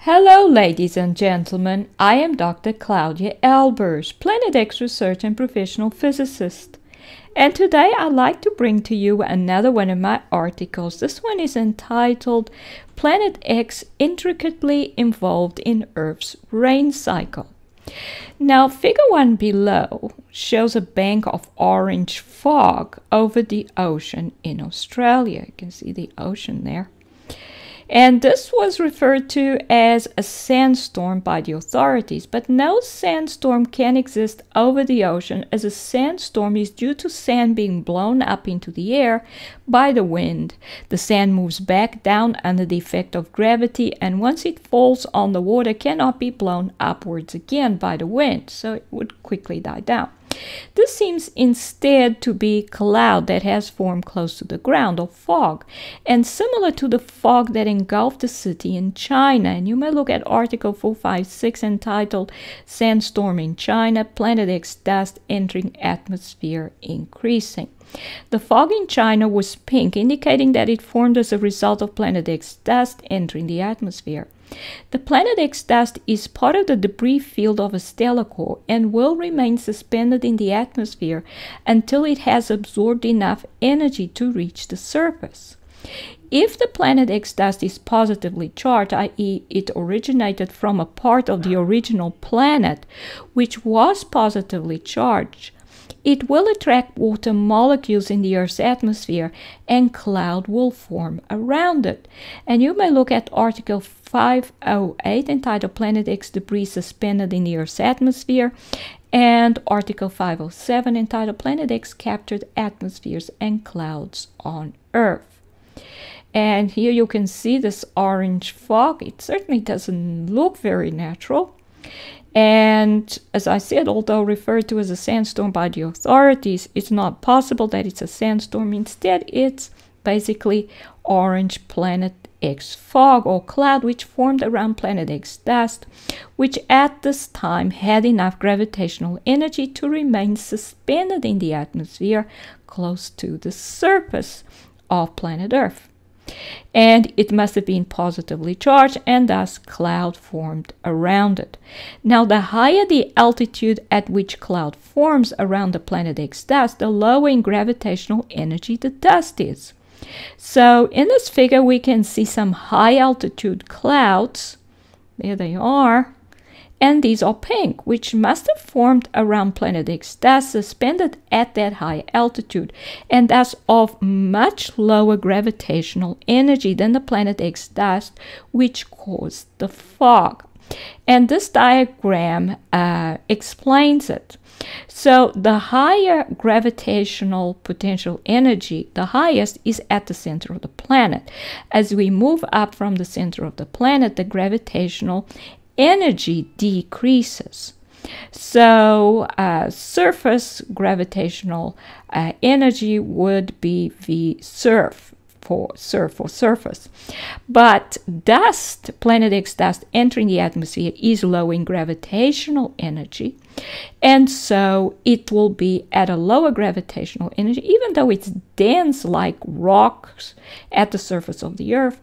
Hello, ladies and gentlemen. I am Dr. Claudia Albers, Planet X research and professional physicist. And today I'd like to bring to you another one of my articles. This one is entitled Planet X Intricately Involved in Earth's Rain Cycle. Now, figure 1 below shows a bank of orange fog over the ocean in Australia. You can see the ocean there. And this was referred to as a sandstorm by the authorities, but no sandstorm can exist over the ocean, as a sandstorm is due to sand being blown up into the air by the wind. The sand moves back down under the effect of gravity, and once it falls on the water, cannot be blown upwards again by the wind, so it would quickly die down. This seems instead to be cloud that has formed close to the ground, or fog, and similar to the fog that engulfed the city in China. And you may look at article 456 entitled Sandstorm in China, Planet X Dust Entering Atmosphere Increasing. The fog in China was pink, indicating that it formed as a result of Planet X dust entering the atmosphere. The Planet X dust is part of the debris field of a stellar core and will remain suspended in the atmosphere until it has absorbed enough energy to reach the surface. If the Planet X dust is positively charged, i.e. it originated from a part of the original planet which was positively charged, it will attract water molecules in the Earth's atmosphere and cloud will form around it. And you may look at article 508 entitled Planet X Debris Suspended in the Earth's Atmosphere, and article 507 entitled Planet X Captured Atmospheres and Clouds on Earth. And here you can see this orange fog. It certainly doesn't look very natural. And as I said, although referred to as a sandstorm by the authorities, it's not possible that it's a sandstorm. Instead, it's basically orange Planet X fog or cloud which formed around Planet X dust, which at this time had enough gravitational energy to remain suspended in the atmosphere close to the surface of planet Earth. And it must have been positively charged, and thus cloud formed around it. Now, the higher the altitude at which cloud forms around the Planet X dust, the lower in gravitational energy the dust is. So in this figure we can see some high altitude clouds. There they are. And these are pink, which must have formed around Planet X dust suspended at that high altitude, and thus of much lower gravitational energy than the Planet X dust, which caused the fog. And this diagram explains it. So the higher gravitational potential energy, the highest, is at the center of the planet. As we move up from the center of the planet, the gravitational energy decreases. So surface gravitational energy would be V surf for surface. But dust, Planet X dust entering the atmosphere, is low in gravitational energy, and so it will be at a lower gravitational energy. Even though it's dense like rocks at the surface of the Earth,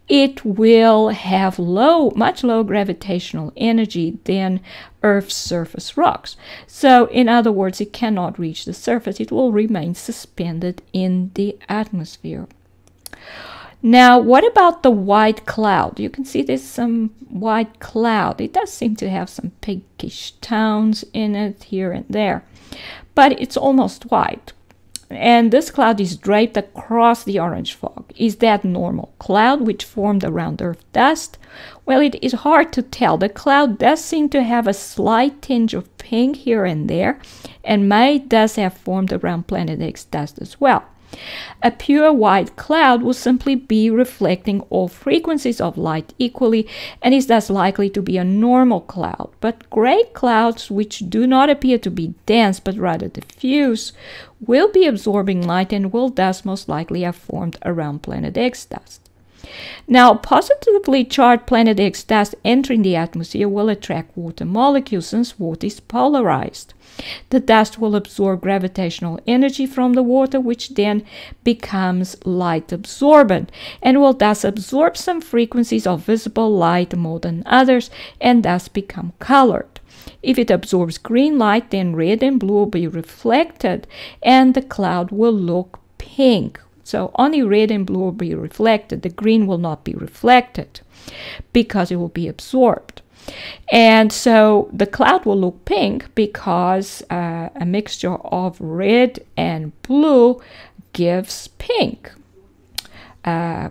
it will have much lower gravitational energy than Earth's surface rocks. So in other words, it cannot reach the surface. It will remain suspended in the atmosphere. Now, what about the white cloud? You can see there's some white cloud. It does seem to have some pinkish tones in it here and there, but it's almost white. And this cloud is draped across the orange fog. Is that normal cloud which formed around Earth dust? Well, it is hard to tell. The cloud does seem to have a slight tinge of pink here and there, and does have formed around Planet X dust as well. A pure white cloud will simply be reflecting all frequencies of light equally and is thus likely to be a normal cloud. But gray clouds, which do not appear to be dense but rather diffuse, will be absorbing light and will thus most likely have formed around Planet X dust. Now, positively charged Planet X dust entering the atmosphere will attract water molecules since water is polarized. The dust will absorb gravitational energy from the water, which then becomes light absorbent and will thus absorb some frequencies of visible light more than others and thus become colored. If it absorbs green light, then red and blue will be reflected and the cloud will look pink. So only red and blue will be reflected. The green will not be reflected because it will be absorbed. And so the cloud will look pink because a mixture of red and blue gives pink,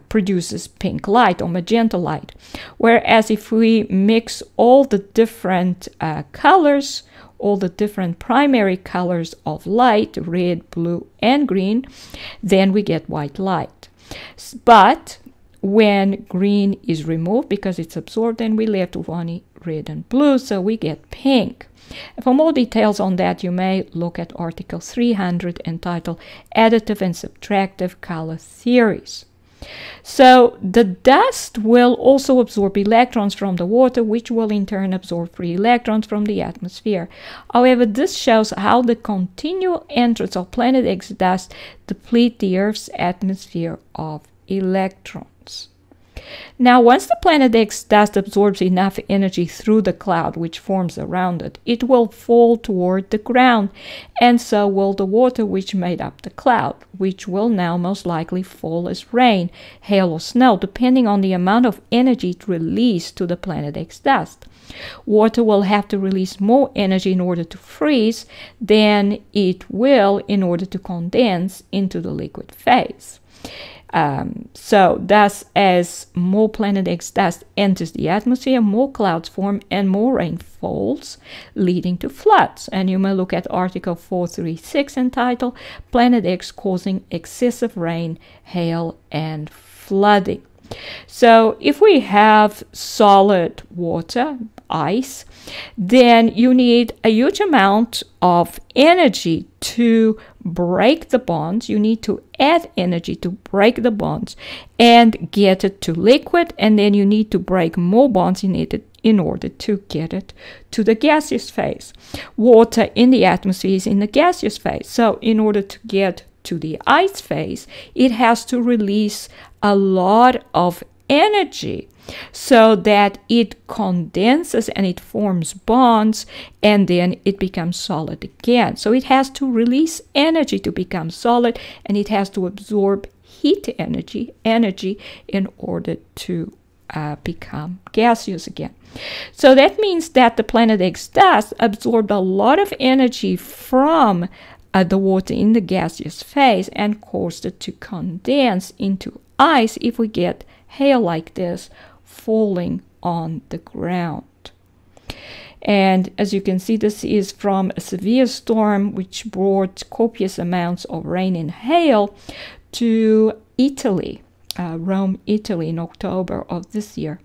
produces pink light or magenta light. Whereas if we mix all the different colors, all the different primary colors of light, red, blue, and green, then we get white light. But when green is removed because it's absorbed, then we left with only red and blue, so we get pink. For more details on that, you may look at article 300 entitled Additive and Subtractive Color Theories. So the dust will also absorb electrons from the water, which will in turn absorb free electrons from the atmosphere. However, this shows how the continual entrance of Planet X dust deplete the Earth's atmosphere of electrons. Now, once the Planet X dust absorbs enough energy through the cloud which forms around it, it will fall toward the ground, and so will the water which made up the cloud, which will now most likely fall as rain, hail, or snow, depending on the amount of energy it released to the Planet X dust. Water will have to release more energy in order to freeze than it will in order to condense into the liquid phase. So thus, as more Planet X dust enters the atmosphere, more clouds form and more rain falls, leading to floods. And you may look at article 436 entitled Planet X Causing Excessive Rain, Hail, and Flooding. So if we have solid water, ice, then you need a huge amount of energy to break the bonds. You need to add energy to break the bonds and get it to liquid, and then you need to break more bonds in order to get it to the gaseous phase. Water in the atmosphere is in the gaseous phase. So in order to get to the ice phase, it has to release a lot of energy so that it condenses and it forms bonds, and then it becomes solid again. So it has to release energy to become solid, and it has to absorb heat energy in order to become gaseous again. So that means that the Planet X dust absorbed a lot of energy from the water in the gaseous phase and caused it to condense into ice if we get hail like this falling on the ground. And as you can see, this is from a severe storm which brought copious amounts of rain and hail to Italy, Rome, Italy, in October of this year.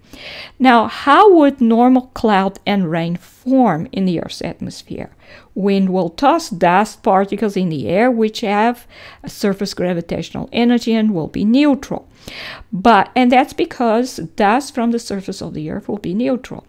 Now, how would normal cloud and rain form in the Earth's atmosphere? Wind will toss dust particles in the air which have a surface gravitational energy and will be neutral. And that's because dust from the surface of the Earth will be neutral.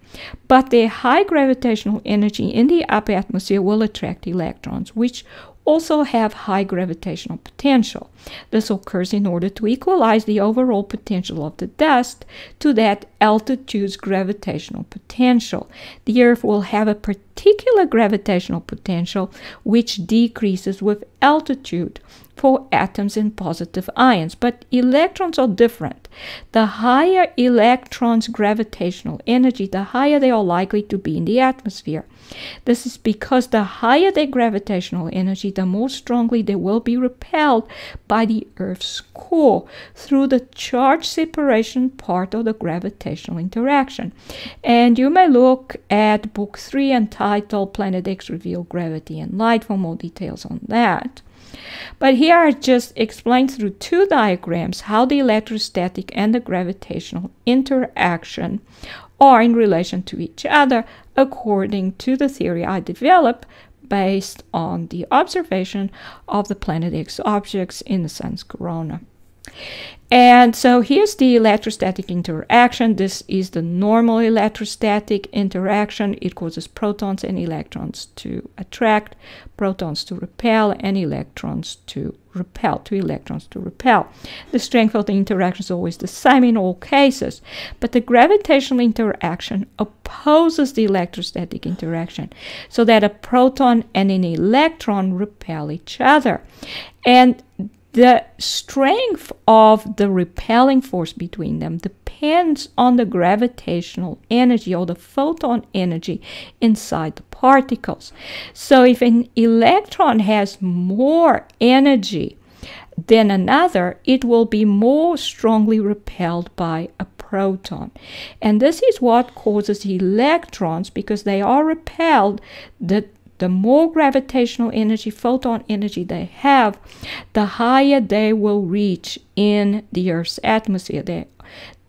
But the high gravitational energy in the upper atmosphere will attract electrons, which also have high gravitational potential. This occurs in order to equalize the overall potential of the dust to that altitude's gravitational potential. The Earth will have a particular gravitational potential which decreases with altitude for atoms and positive ions, but electrons are different. The higher electrons' gravitational energy, the higher they are likely to be in the atmosphere. This is because the higher their gravitational energy, the more strongly they will be repelled by the Earth's core through the charge separation part of the gravitational interaction. And you may look at book 3 entitled Planet X Reveal Gravity and Light for more details on that. But here I just explained through two diagrams how the electrostatic and the gravitational interaction are in relation to each other according to the theory I developed based on the observation of the Planet X objects in the sun's corona. And so here's the electrostatic interaction. This is the normal electrostatic interaction. It causes protons and electrons to attract, protons to repel, and electrons to repel, two electrons to repel. The strength of the interaction is always the same in all cases, but the gravitational interaction opposes the electrostatic interaction, so that a proton and an electron repel each other. And the strength of the repelling force between them depends on the gravitational energy or the photon energy inside the particles. So if an electron has more energy than another, it will be more strongly repelled by a proton. And this is what causes electrons, because they are repelled, the more gravitational energy, photon energy they have, the higher they will reach in the Earth's atmosphere.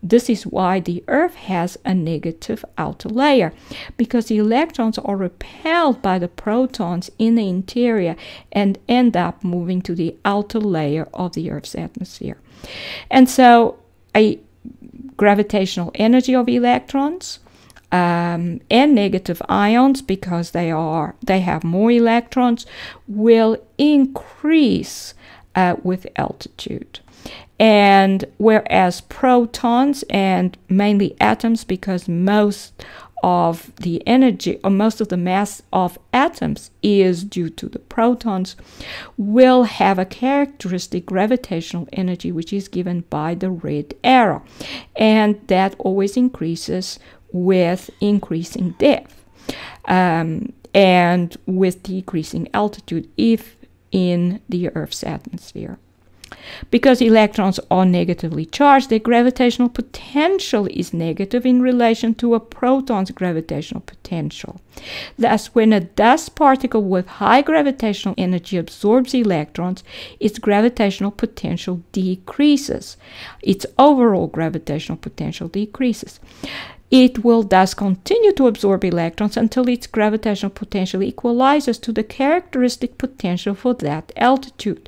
This is why the Earth has a negative outer layer, because the electrons are repelled by the protons in the interior and end up moving to the outer layer of the Earth's atmosphere. And so a gravitational energy of electrons and negative ions, because they have more electrons, will increase with altitude. And whereas protons and mainly atoms, because most of the energy or most of the mass of atoms is due to the protons, will have a characteristic gravitational energy which is given by the red arrow, and that always increases with increasing depth and with decreasing altitude if in the Earth's atmosphere. Because electrons are negatively charged, their gravitational potential is negative in relation to a proton's gravitational potential. Thus, when a dust particle with high gravitational energy absorbs electrons, its gravitational potential decreases. Its overall gravitational potential decreases. It will thus continue to absorb electrons until its gravitational potential equalizes to the characteristic potential for that altitude.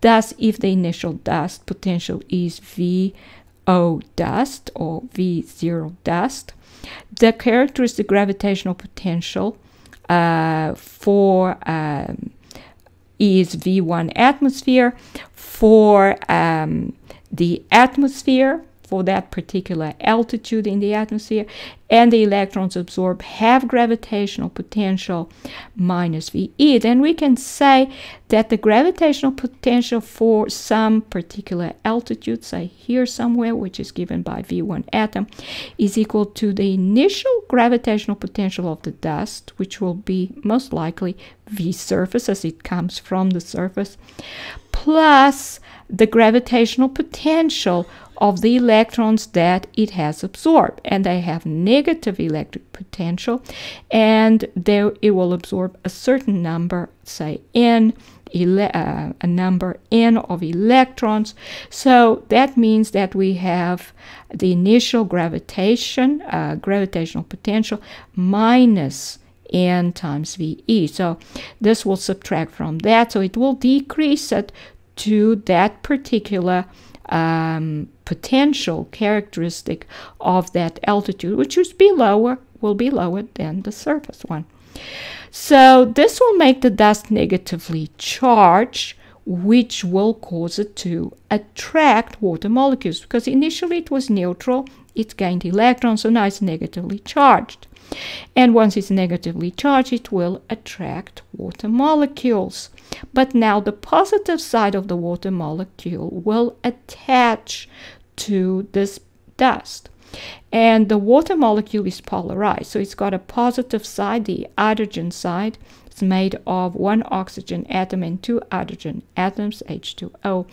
Thus, if the initial dust potential is VO dust or V0 dust, the characteristic gravitational potential is V1 atmosphere for the atmosphere, for that particular altitude in the atmosphere, and the electrons absorbed have gravitational potential minus VE. Then we can say that the gravitational potential for some particular altitude, say here somewhere, which is given by V1 atom, is equal to the initial gravitational potential of the dust, which will be most likely V surface as it comes from the surface, plus the gravitational potential of the electrons that it has absorbed, and they have negative electric potential, and it will absorb a certain number, say n, a number n of electrons. So that means that we have the initial gravitational potential minus n times VE. So this will subtract from that, so it will decrease it to that particular potential characteristic of that altitude, which will be lower than the surface one. So this will make the dust negatively charged, which will cause it to attract water molecules, because initially it was neutral, it gained electrons, so now it's negatively charged. And once it's negatively charged, it will attract water molecules. But now the positive side of the water molecule will attach to this dust. And the water molecule is polarized. So it's got a positive side, the hydrogen side. It's made of one oxygen atom and two hydrogen atoms, H2O.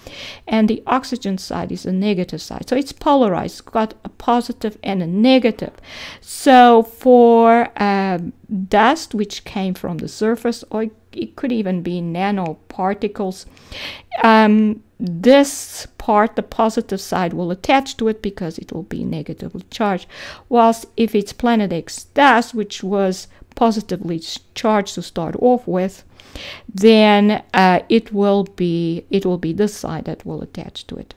And the oxygen side is the negative side. So it's polarized. It's got a positive and a negative. So for dust, which came from the surface, or it could even be nanoparticles, this part, the positive side, will attach to it because it will be negatively charged. Whilst if it's Planet X dust, which was positively charged to start off with, then it will be this side that will attach to it.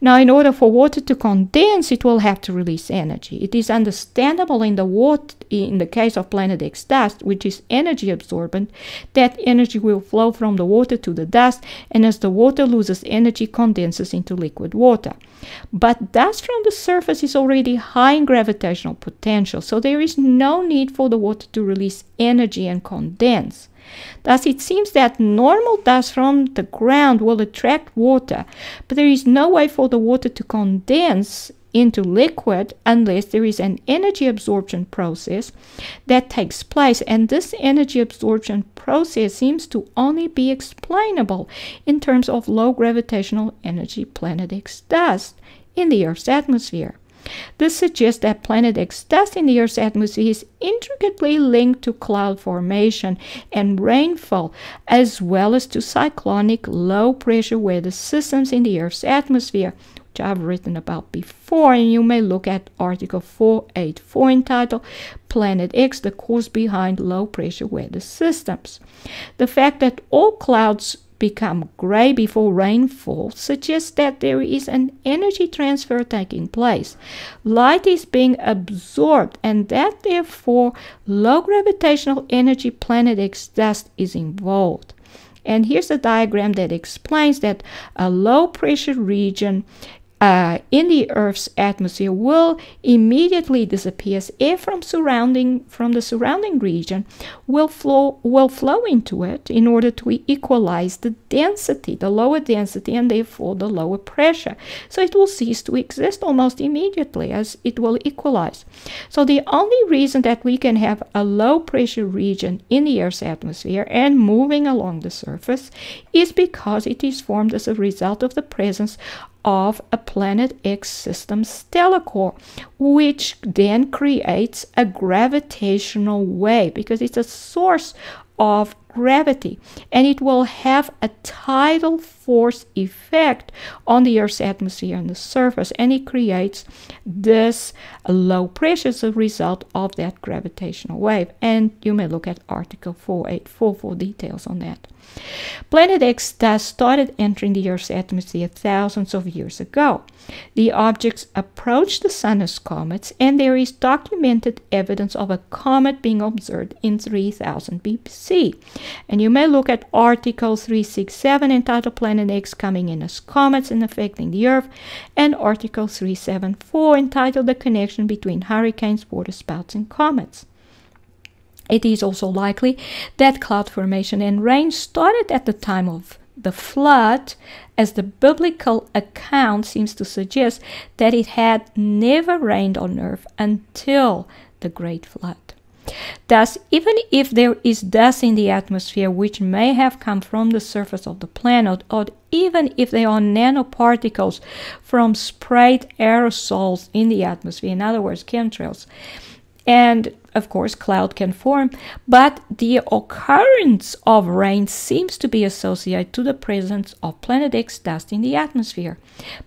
Now, in order for water to condense, it will have to release energy. It is understandable in the case of Planet X dust, which is energy absorbent, that energy will flow from the water to the dust, and as the water loses energy, condenses into liquid water. But dust from the surface is already high in gravitational potential, so there is no need for the water to release energy and condense. Thus, it seems that normal dust from the ground will attract water, but there is no way for the water to condense into liquid unless there is an energy absorption process that takes place, and this energy absorption process seems to only be explainable in terms of low gravitational energy Planet X dust in the Earth's atmosphere. This suggests that Planet X dust in the Earth's atmosphere is intricately linked to cloud formation and rainfall, as well as to cyclonic low-pressure weather systems in the Earth's atmosphere, which I've written about before, and you may look at Article 484 entitled Planet X, the cause behind low-pressure weather systems. The fact that all clouds become gray before rainfall suggests that there is an energy transfer taking place. Light is being absorbed, and that therefore low gravitational energy Planet X dust is involved. And here's a diagram that explains that a low pressure region in the Earth's atmosphere will immediately disappear as air from the surrounding region will flow into it in order to equalize the density, the lower density, and therefore the lower pressure. So it will cease to exist almost immediately as it will equalize. So the only reason that we can have a low pressure region in the Earth's atmosphere and moving along the surface is because it is formed as a result of the presence of a Planet X system stellar core, which then creates a gravitational wave because it's a source of gravity, and it will have a tidal force effect on the Earth's atmosphere and the surface, and it creates this low pressure as a result of that gravitational wave. And you may look at Article 484 for details on that. Planet X dust started entering the Earth's atmosphere thousands of years ago. The objects approached the Sun as comets, and there is documented evidence of a comet being observed in 3000 BC. And you may look at Article 367 entitled Planet X coming in as comets and affecting the Earth, and Article 374 entitled The Connection Between Hurricanes, Waterspouts, and Comets. It is also likely that cloud formation and rain started at the time of the flood, as the biblical account seems to suggest that it had never rained on earth until the great flood. Thus, even if there is dust in the atmosphere which may have come from the surface of the planet, or even if there are nanoparticles from sprayed aerosols in the atmosphere, in other words, chemtrails, and of course, cloud can form, but the occurrence of rain seems to be associated to the presence of Planet X dust in the atmosphere.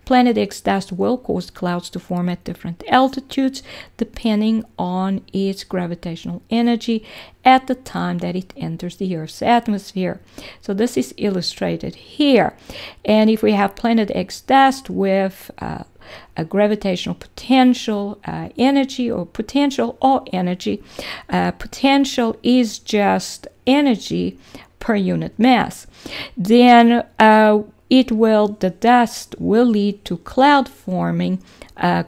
Planet X dust will cause clouds to form at different altitudes depending on its gravitational energy at the time that it enters the Earth's atmosphere. So this is illustrated here. And if we have Planet X dust with a gravitational potential energy or potential or energy. Potential is just energy per unit mass. Then the dust will lead to cloud forming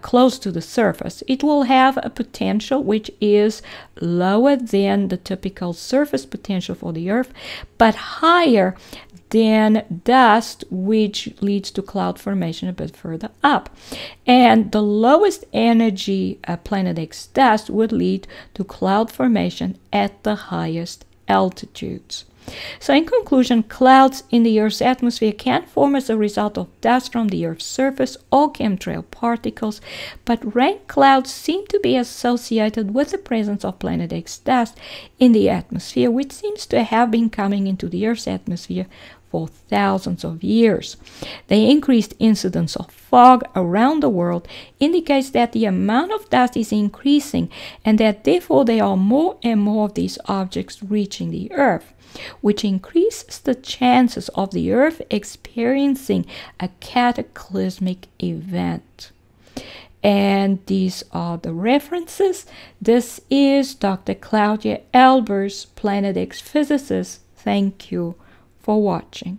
close to the surface. It will have a potential which is lower than the typical surface potential for the Earth, but higher than dust, which leads to cloud formation a bit further up. And the lowest energy Planet X dust would lead to cloud formation at the highest altitudes. So in conclusion, clouds in the Earth's atmosphere can form as a result of dust from the Earth's surface or chemtrail particles, but rain clouds seem to be associated with the presence of Planet X dust in the atmosphere, which seems to have been coming into the Earth's atmosphere for thousands of years. The increased incidence of fog around the world indicates that the amount of dust is increasing and that therefore there are more and more of these objects reaching the Earth, which increases the chances of the Earth experiencing a cataclysmic event. And these are the references. This is Dr. Claudia Albers, Planet X physicist. Thank you for watching.